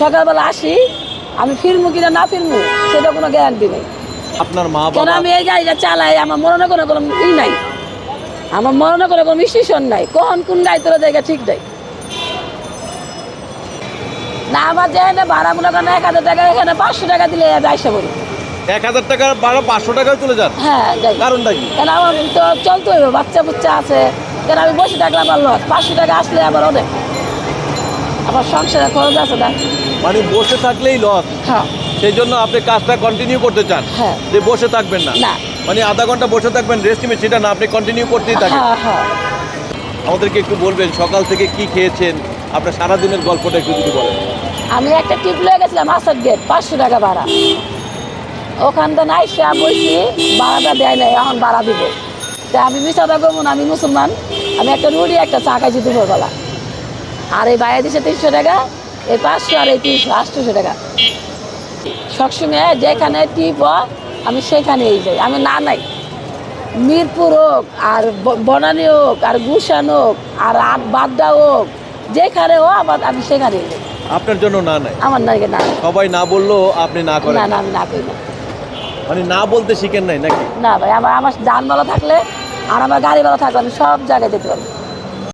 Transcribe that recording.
সকালবেলা আসি, আমি ফিরমু কিনা না ফিরমু সেটা কোনো গ্যারান্টি নেই। আপনার মা কেন বাবা আমি এই গাড়িটা চালাই, আমার মনে করে কোনো ই নাই, আমার মনে করে কোনো স্টেশন নাই, কখন কোন গাড়ি তোলা জায়গা ঠিক নাই। না আমার যেখানে ভাড়া মনে করেন 1000 টাকা, এখানে 500 টাকা দিলে যাইসা বলি। 1000 টাকার ভাড়া 500 টাকায় চলে যান? হ্যাঁ যাই। কারণটা কি? কেন আমার তো চলতে হইব, বাচ্চা বুচ্চা আছে, কেন আমি বসে থাকলে আমার লস। 500 টাকা আসলে আবার অনেক, আমার সংসারে খরচ আছে না। মানে বসে থাকলেই লস, হ্যাঁ সেই জন্য আপনি কাজটা কন্টিনিউ করতে চান, হ্যাঁ। যে বসে থাকবেন না। না। মানে আধা ঘন্টা বসে থাকবেন রেস্ট নেবেন সেটা না, আপনি কন্টিনিউ করতেই থাকেন। হ্যাঁ হ্যাঁ। আমাদেরকে একটু বলবেন সকাল থেকে কি খেয়েছেন, আপনার সারাদিনের গল্পটা একটু যদি বলেন। আমি একটা টিপ লয়ে গেছিলাম আসাদ গেট, 500 টাকা ভাড়া। ওখান থেকে আইসা বলছি ভাড়াটা দেয় নাই, এখন ভাড়া দিব। তা আমি মিশাদা করবো না, আমি মুসলমান, আমি একটা রুটি একটা চা খাইছি দুপুরবেলা। আর এই বাইরে দিচ্ছে 300 টাকা, এই 500 আর এই 300, 800 টাকা। সবসময় যেখানে টিপ হয় আমি সেখানেই যাই, আমি না নাই। মিরপুর হোক আর বনানী হোক আর গুলশান হোক আর বাড্ডা হোক, যেখানে হোক আমার আমি সেখানেই যাই। আপনার জন্য না নাই? আমার নাকি না, সবাই না বললেও আপনি না করেন? না না আমি না করি না। মানে না বলতে শিখেন নাই নাকি? না ভাই, আমার যান ভালো থাকলে আর আমার গাড়ি ভালো থাকলে আমি সব জায়গায় যেতে পারবো।